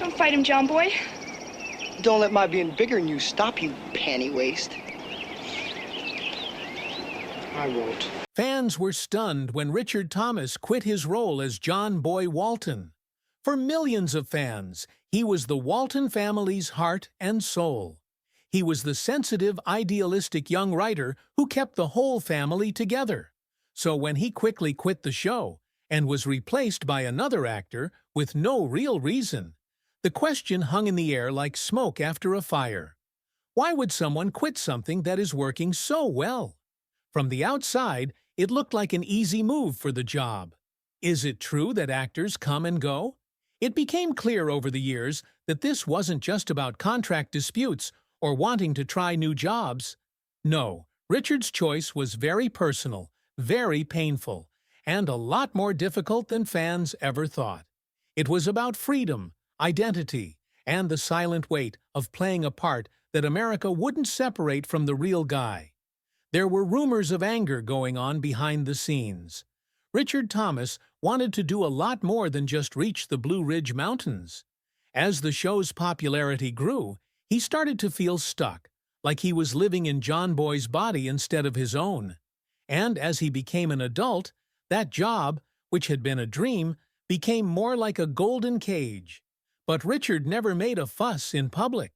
Don't fight him, John-Boy. Don't let my being bigger than you stop you, panty waist. I won't. Fans were stunned when Richard Thomas quit his role as John-Boy Walton. For millions of fans, he was the Walton family's heart and soul. He was the sensitive, idealistic young writer who kept the whole family together. So when he quickly quit the show and was replaced by another actor with no real reason, the question hung in the air like smoke after a fire. Why would someone quit something that is working so well? From the outside, it looked like an easy move for the job. Is it true that actors come and go? It became clear over the years that this wasn't just about contract disputes or wanting to try new jobs. No, Richard's choice was very personal, very painful, and a lot more difficult than fans ever thought. It was about freedom, identity, and the silent weight of playing a part that America wouldn't separate from the real guy. There were rumors of anger going on behind the scenes. Richard Thomas wanted to do a lot more than just reach the Blue Ridge Mountains. As the show's popularity grew, he started to feel stuck, like he was living in John Boy's body instead of his own. And as he became an adult, that job, which had been a dream, became more like a golden cage. But Richard never made a fuss in public.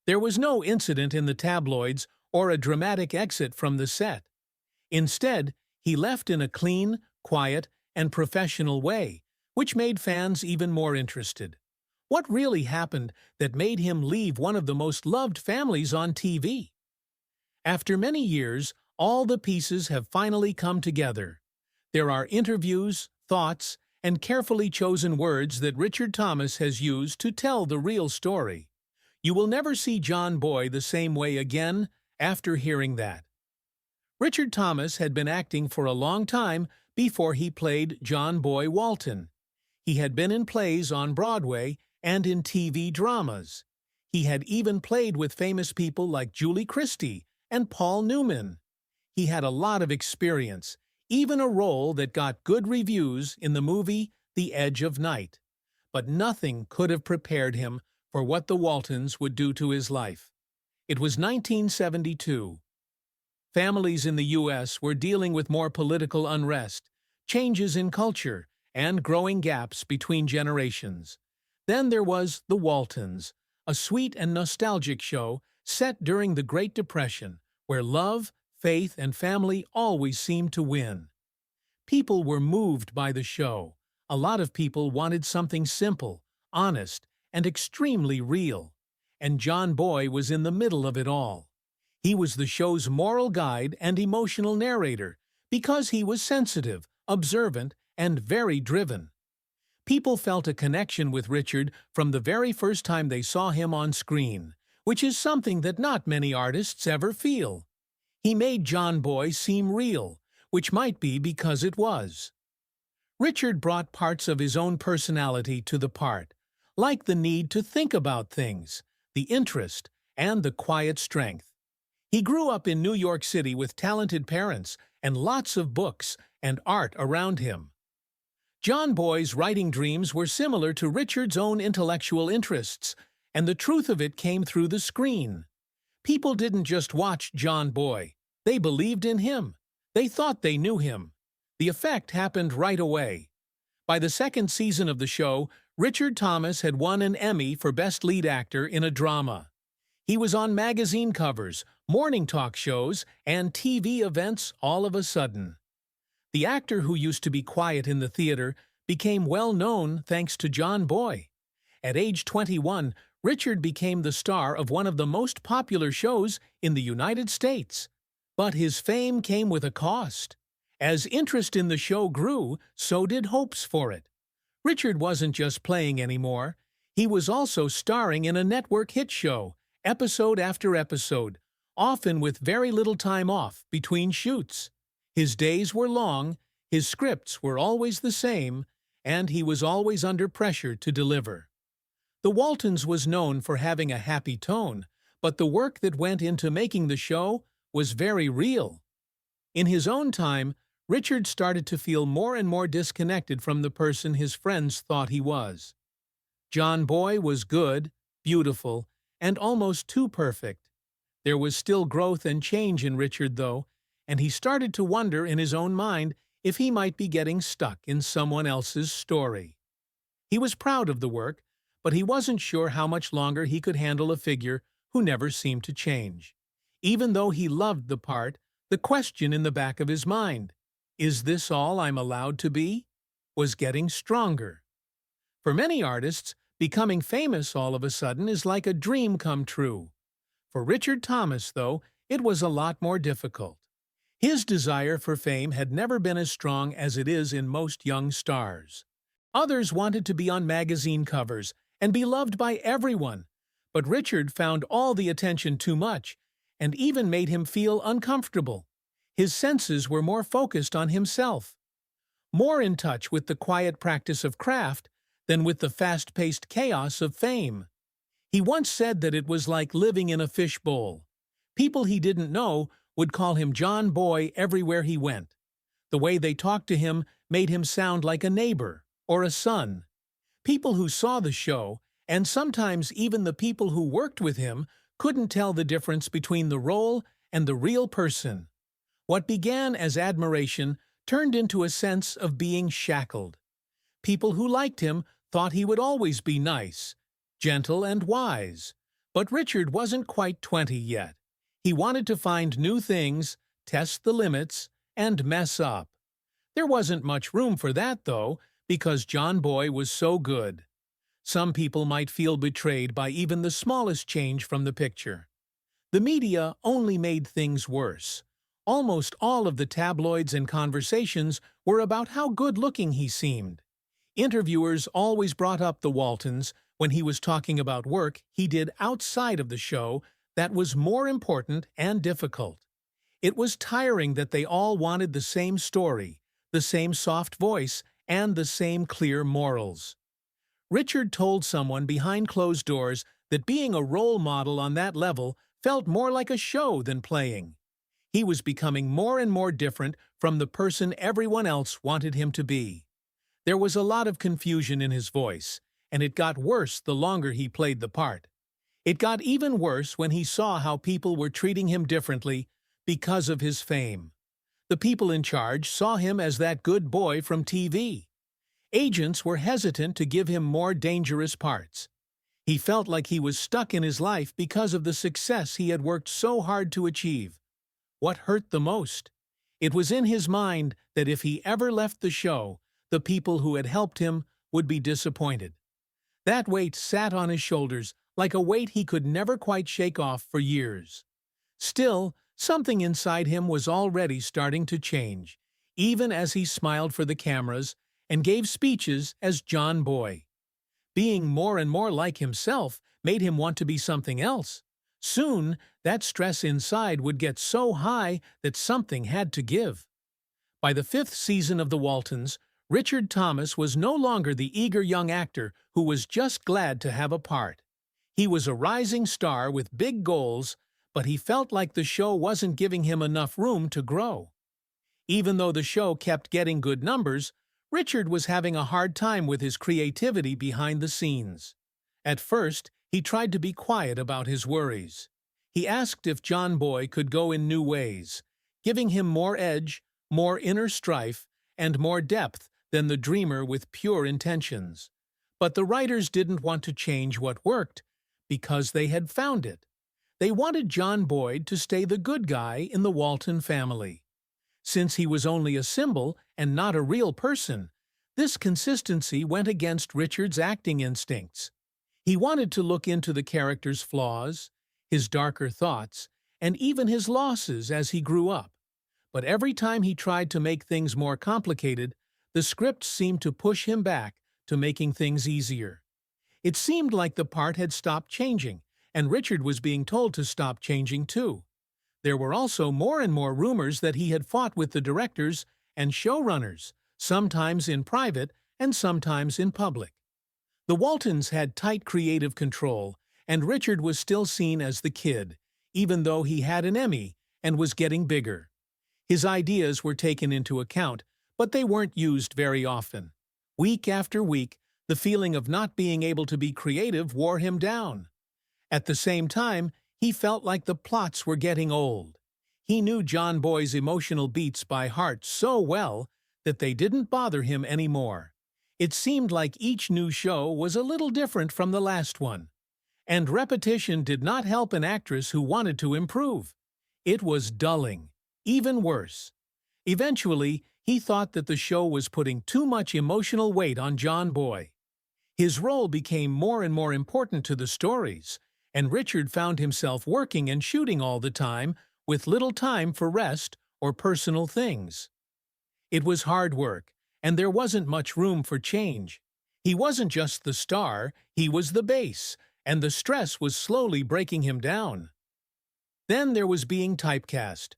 There was no incident in the tabloids or a dramatic exit from the set. Instead, he left in a clean, quiet, and professional way, which made fans even more interested. What really happened that made him leave one of the most loved families on TV? After many years, all the pieces have finally come together. There are interviews, thoughts, and carefully chosen words that Richard Thomas has used to tell the real story. You will never see John Boy the same way again after hearing that. Richard Thomas had been acting for a long time before he played John-Boy Walton. He had been in plays on Broadway and in TV dramas. He had even played with famous people like Julie Christie and Paul Newman. He had a lot of experience, even a role that got good reviews in the movie The Edge of Night. But nothing could have prepared him for what the Waltons would do to his life. It was 1972. Families in the U.S. were dealing with more political unrest, changes in culture, and growing gaps between generations. Then there was The Waltons, a sweet and nostalgic show set during the Great Depression, where love, faith, and family always seemed to win. People were moved by the show. A lot of people wanted something simple, honest, and extremely real. And John Boy was in the middle of it all. He was the show's moral guide and emotional narrator because he was sensitive, observant, and very driven. People felt a connection with Richard from the very first time they saw him on screen, which is something that not many artists ever feel. He made John Boy seem real, which might be because it was. Richard brought parts of his own personality to the part, like the need to think about things, the interest, and the quiet strength. He grew up in New York City with talented parents and lots of books and art around him. John Boy's writing dreams were similar to Richard's own intellectual interests, and the truth of it came through the screen. People didn't just watch John Boy. They believed in him. They thought they knew him. The effect happened right away. By the second season of the show, Richard Thomas had won an Emmy for Best Lead Actor in a Drama. He was on magazine covers, morning talk shows, and TV events all of a sudden. The actor who used to be quiet in the theater became well known thanks to John Boy. At age 21, Richard became the star of one of the most popular shows in the United States. But his fame came with a cost. As interest in the show grew, so did hopes for it. Richard wasn't just playing anymore. He was also starring in a network hit show, episode after episode, often with very little time off between shoots. His days were long, his scripts were always the same, and he was always under pressure to deliver. The Waltons was known for having a happy tone, but the work that went into making the show was very real. In his own time, Richard started to feel more and more disconnected from the person his friends thought he was. John-Boy was good, beautiful, and almost too perfect. There was still growth and change in Richard, though, and he started to wonder in his own mind if he might be getting stuck in someone else's story. He was proud of the work, but he wasn't sure how much longer he could handle a figure who never seemed to change. Even though he loved the part, the question in the back of his mind, "Is this all I'm allowed to be?" was getting stronger. For many artists, becoming famous all of a sudden is like a dream come true. For Richard Thomas, though, it was a lot more difficult. His desire for fame had never been as strong as it is in most young stars. Others wanted to be on magazine covers and be loved by everyone, but Richard found all the attention too much and even made him feel uncomfortable. His senses were more focused on himself, more in touch with the quiet practice of craft than with the fast-paced chaos of fame. He once said that it was like living in a fishbowl. People he didn't know would call him John-Boy everywhere he went. The way they talked to him made him sound like a neighbor or a son. People who saw the show, and sometimes even the people who worked with him, couldn't tell the difference between the role and the real person. What began as admiration turned into a sense of being shackled. People who liked him thought he would always be nice, gentle and wise. But Richard wasn't quite 20 yet. He wanted to find new things, test the limits, and mess up. There wasn't much room for that, though, because John-Boy was so good. Some people might feel betrayed by even the smallest change from the picture. The media only made things worse. Almost all of the tabloids and conversations were about how good-looking he seemed. Interviewers always brought up the Waltons when he was talking about work he did outside of the show that was more important and difficult. It was tiring that they all wanted the same story, the same soft voice, and the same clear morals. Richard told someone behind closed doors that being a role model on that level felt more like a show than playing. He was becoming more and more different from the person everyone else wanted him to be. There was a lot of confusion in his voice, and it got worse the longer he played the part. It got even worse when he saw how people were treating him differently because of his fame. The people in charge saw him as that good boy from TV. Agents were hesitant to give him more dangerous parts. He felt like he was stuck in his life because of the success he had worked so hard to achieve. What hurt the most? It was in his mind that if he ever left the show, the people who had helped him would be disappointed. That weight sat on his shoulders like a weight he could never quite shake off for years. Still, something inside him was already starting to change, even as he smiled for the cameras and gave speeches as John-Boy. Being more and more like himself made him want to be something else. Soon, that stress inside would get so high that something had to give. By the 5th season of The Waltons, Richard Thomas was no longer the eager young actor who was just glad to have a part. He was a rising star with big goals, but he felt like the show wasn't giving him enough room to grow. Even though the show kept getting good numbers, Richard was having a hard time with his creativity behind the scenes. At first, he tried to be quiet about his worries. He asked if John-Boy could go in new ways, giving him more edge, more inner strife, and more depth than the dreamer with pure intentions. But the writers didn't want to change what worked, because they had found it. They wanted John-Boy to stay the good guy in the Walton family. Since he was only a symbol and not a real person, this consistency went against Richard's acting instincts. He wanted to look into the character's flaws, his darker thoughts, and even his losses as he grew up. But every time he tried to make things more complicated, the script seemed to push him back to making things easier. It seemed like the part had stopped changing, and Richard was being told to stop changing too. There were also more and more rumors that he had fought with the directors and showrunners, sometimes in private and sometimes in public. The Waltons had tight creative control, and Richard was still seen as the kid, even though he had an Emmy and was getting bigger. His ideas were taken into account, but they weren't used very often. Week after week, The feeling of not being able to be creative wore him down. At the same time, he felt like the plots were getting old. He knew John-Boy's emotional beats by heart so well that they didn't bother him anymore. It seemed like each new show was a little different from the last one. And repetition did not help an actress who wanted to improve. It was dulling, even worse. Eventually, he thought that the show was putting too much emotional weight on John-Boy. His role became more and more important to the stories, and Richard found himself working and shooting all the time with little time for rest or personal things. It was hard work, and there wasn't much room for change. He wasn't just the star, he was the base, and the stress was slowly breaking him down. Then there was being typecast.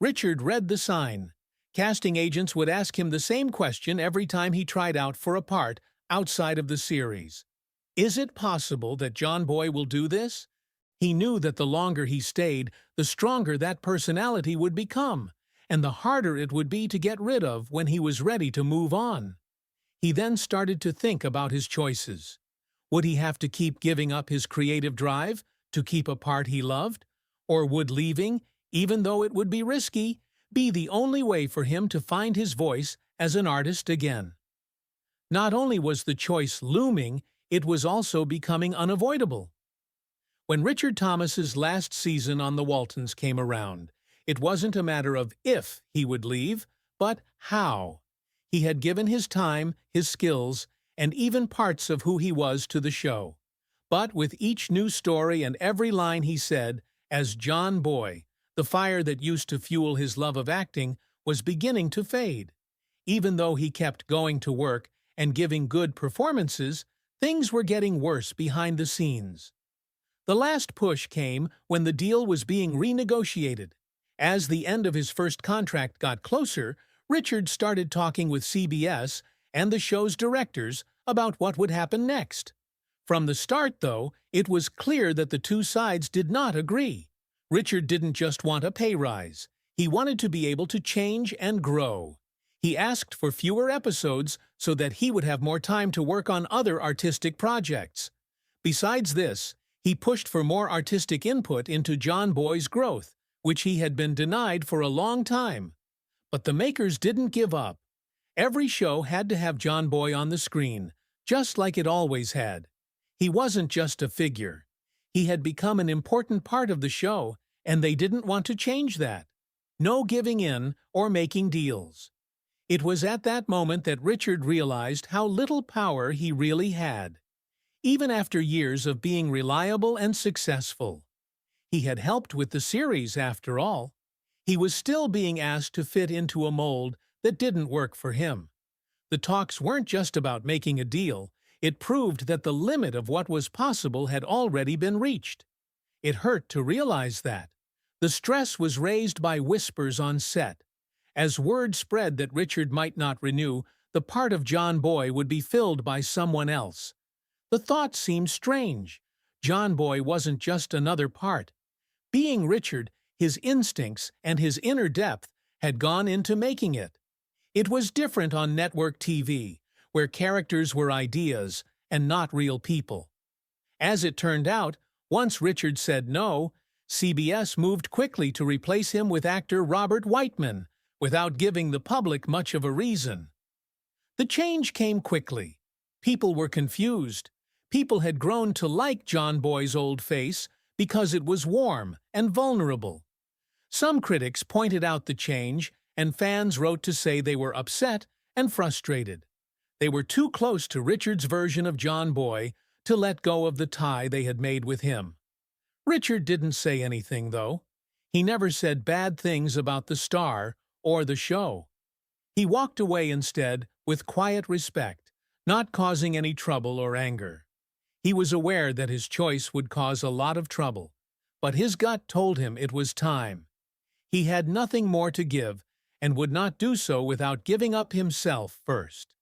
Richard read the sign. Casting agents would ask him the same question every time he tried out for a part outside of the series. Is it possible that John-Boy will do this? He knew that the longer he stayed, the stronger that personality would become, and the harder it would be to get rid of when he was ready to move on. He then started to think about his choices. Would he have to keep giving up his creative drive to keep a part he loved? Or would leaving, even though it would be risky, be the only way for him to find his voice as an artist again? Not only was the choice looming, it was also becoming unavoidable. When Richard Thomas's last season on the Waltons came around, it wasn't a matter of if he would leave, but how. He had given his time, his skills, and even parts of who he was to the show. But with each new story and every line he said, as John-Boy, the fire that used to fuel his love of acting was beginning to fade. Even though he kept going to work and giving good performances, things were getting worse behind the scenes. The last push came when the deal was being renegotiated. As the end of his first contract got closer, Richard started talking with CBS and the show's directors about what would happen next. From the start, though, it was clear that the two sides did not agree. Richard didn't just want a pay rise. He wanted to be able to change and grow. He asked for fewer episodes so that he would have more time to work on other artistic projects. Besides this, he pushed for more artistic input into John-Boy's growth, which he had been denied for a long time. But the makers didn't give up. Every show had to have John-Boy on the screen, just like it always had. He wasn't just a figure. He had become an important part of the show, and they didn't want to change that. No giving in or making deals. It was at that moment that Richard realized how little power he really had. Even after years of being reliable and successful. He had helped with the series, after all. He was still being asked to fit into a mold that didn't work for him. The talks weren't just about making a deal. It proved that the limit of what was possible had already been reached. It hurt to realize that. The stress was raised by whispers on set. As word spread that Richard might not renew, the part of John-Boy would be filled by someone else. The thought seemed strange. John-Boy wasn't just another part. Being Richard, his instincts and his inner depth had gone into making it. It was different on network TV, where characters were ideas and not real people. As it turned out, once Richard said no, CBS moved quickly to replace him with actor Robert Whiteman, without giving the public much of a reason. The change came quickly. People were confused. People had grown to like John-Boy's old face because it was warm and vulnerable. Some critics pointed out the change, and fans wrote to say they were upset and frustrated. They were too close to Richard's version of John-Boy to let go of the tie they had made with him. Richard didn't say anything, though. He never said bad things about the star or the show. He walked away instead with quiet respect, not causing any trouble or anger. He was aware that his choice would cause a lot of trouble, but his gut told him it was time. He had nothing more to give and would not do so without giving up himself first.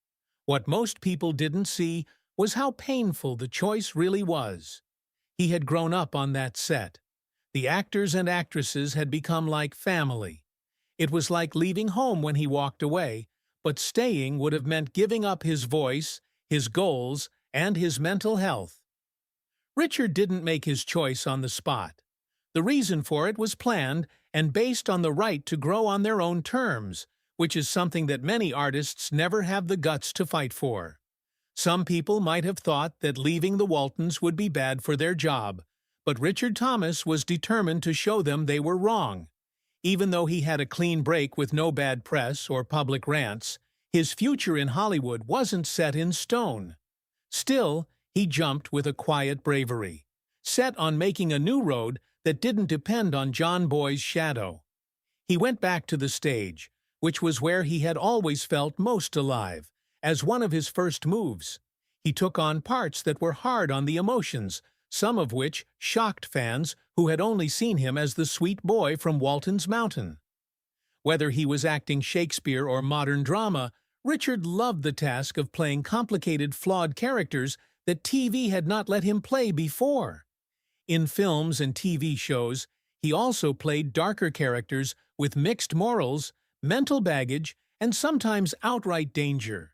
What most people didn't see was how painful the choice really was. He had grown up on that set. The actors and actresses had become like family. It was like leaving home when he walked away, but staying would have meant giving up his voice, his goals, and his mental health. Richard didn't make his choice on the spot. The reason for it was planned and based on the right to grow on their own terms, which is something that many artists never have the guts to fight for. Some people might have thought that leaving the Waltons would be bad for their job, but Richard Thomas was determined to show them they were wrong. Even though he had a clean break with no bad press or public rants, his future in Hollywood wasn't set in stone. Still, he jumped with a quiet bravery, set on making a new road that didn't depend on John-Boy's shadow. He went back to the stage, which was where he had always felt most alive. As one of his first moves, he took on parts that were hard on the emotions, some of which shocked fans who had only seen him as the sweet boy from Walton's Mountain. Whether he was acting Shakespeare or modern drama, Richard loved the task of playing complicated, flawed characters that TV had not let him play before. In films and TV shows, he also played darker characters with mixed morals, mental baggage, and sometimes outright danger.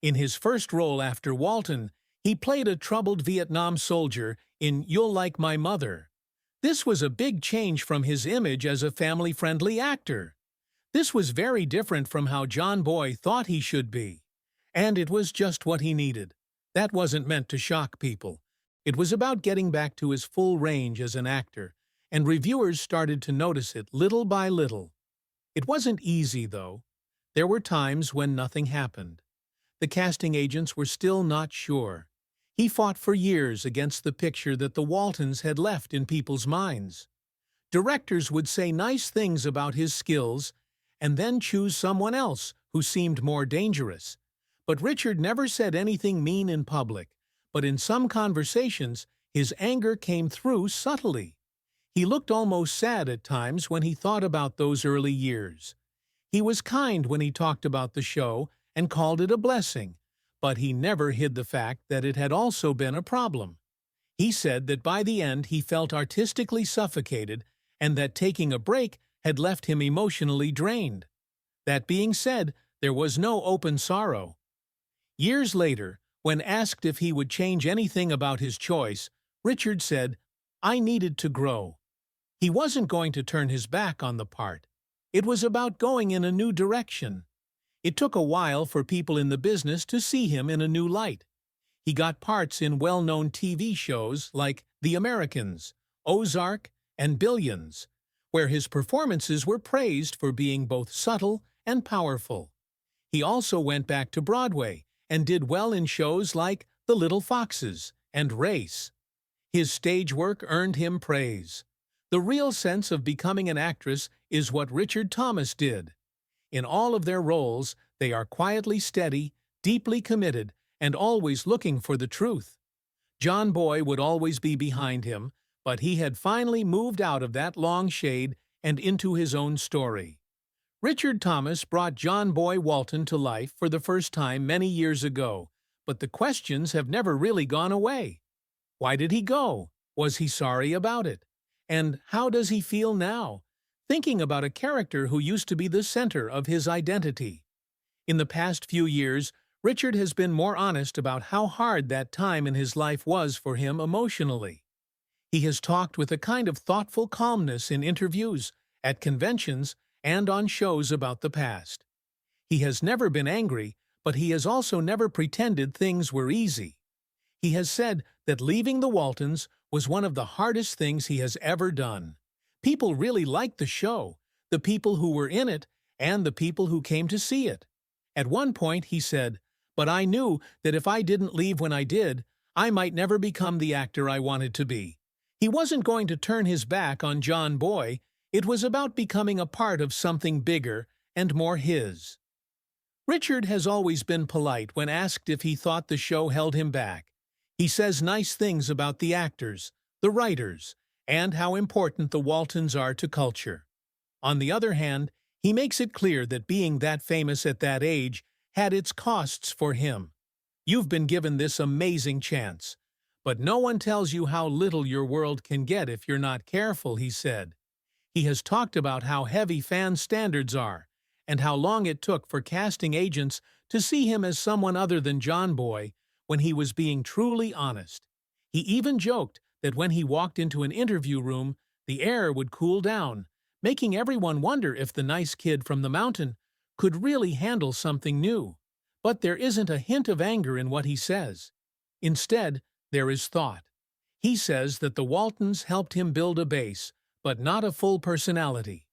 In his first role after Walton, he played a troubled Vietnam soldier in You'll Like My Mother. This was a big change from his image as a family-friendly actor. This was very different from how John-Boy thought he should be. And it was just what he needed. That wasn't meant to shock people. It was about getting back to his full range as an actor, and reviewers started to notice it little by little. It wasn't easy, though. There were times when nothing happened. The casting agents were still not sure. He fought for years against the picture that the Waltons had left in people's minds. Directors would say nice things about his skills and then choose someone else who seemed more dangerous. But Richard never said anything mean in public, but in some conversations, his anger came through subtly. He looked almost sad at times when he thought about those early years. He was kind when he talked about the show and called it a blessing, but he never hid the fact that it had also been a problem. He said that by the end he felt artistically suffocated and that taking a break had left him emotionally drained. That being said, there was no open sorrow. Years later, when asked if he would change anything about his choice, Richard said, "I needed to grow." He wasn't going to turn his back on the part. It was about going in a new direction. It took a while for people in the business to see him in a new light. He got parts in well-known TV shows like The Americans, Ozark, and Billions, where his performances were praised for being both subtle and powerful. He also went back to Broadway and did well in shows like The Little Foxes and Race. His stage work earned him praise. The real sense of becoming an actress is what Richard Thomas did. In all of their roles, they are quietly steady, deeply committed, and always looking for the truth. John-Boy would always be behind him, but he had finally moved out of that long shade and into his own story. Richard Thomas brought John-Boy Walton to life for the first time many years ago, but the questions have never really gone away. Why did he go? Was he sorry about it? And how does he feel now, thinking about a character who used to be the center of his identity? In the past few years, Richard has been more honest about how hard that time in his life was for him emotionally. He has talked with a kind of thoughtful calmness in interviews, at conventions, and on shows about the past. He has never been angry, but he has also never pretended things were easy. He has said that leaving the Waltons was one of the hardest things he has ever done. People really liked the show, the people who were in it, and the people who came to see it. At one point he said, "But I knew that if I didn't leave when I did, I might never become the actor I wanted to be." He wasn't going to turn his back on John-Boy. It was about becoming a part of something bigger and more his. Richard has always been polite when asked if he thought the show held him back. He says nice things about the actors, the writers, and how important the Waltons are to culture. On the other hand, he makes it clear that being that famous at that age had its costs for him. "You've been given this amazing chance, but no one tells you how little your world can get if you're not careful," he said. He has talked about how heavy fan standards are, and how long it took for casting agents to see him as someone other than John-Boy, when he was being truly honest. He even joked that when he walked into an interview room, the air would cool down, making everyone wonder if the nice kid from the mountain could really handle something new. But there isn't a hint of anger in what he says. Instead, there is thought. He says that the Waltons helped him build a base, but not a full personality.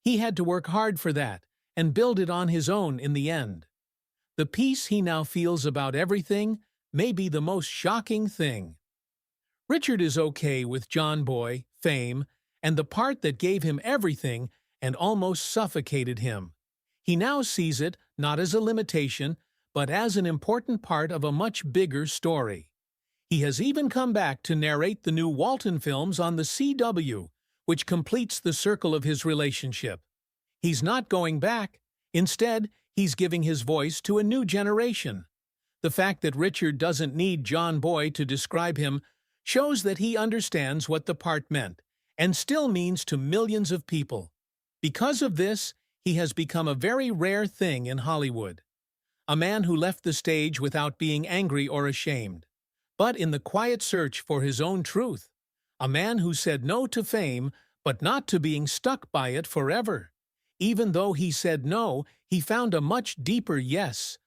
He had to work hard for that, and build it on his own in the end. The peace he now feels about everything may be the most shocking thing. Richard is okay with John-Boy, fame, and the part that gave him everything and almost suffocated him. He now sees it not as a limitation, but as an important part of a much bigger story. He has even come back to narrate the new Walton films on the CW, which completes the circle of his relationship. He's not going back. Instead, he's giving his voice to a new generation. The fact that Richard doesn't need John-Boy to describe him shows that he understands what the part meant, and still means to millions of people. Because of this, he has become a very rare thing in Hollywood. A man who left the stage without being angry or ashamed, but in the quiet search for his own truth. A man who said no to fame, but not to being stuck by it forever. Even though he said no, he found a much deeper yes,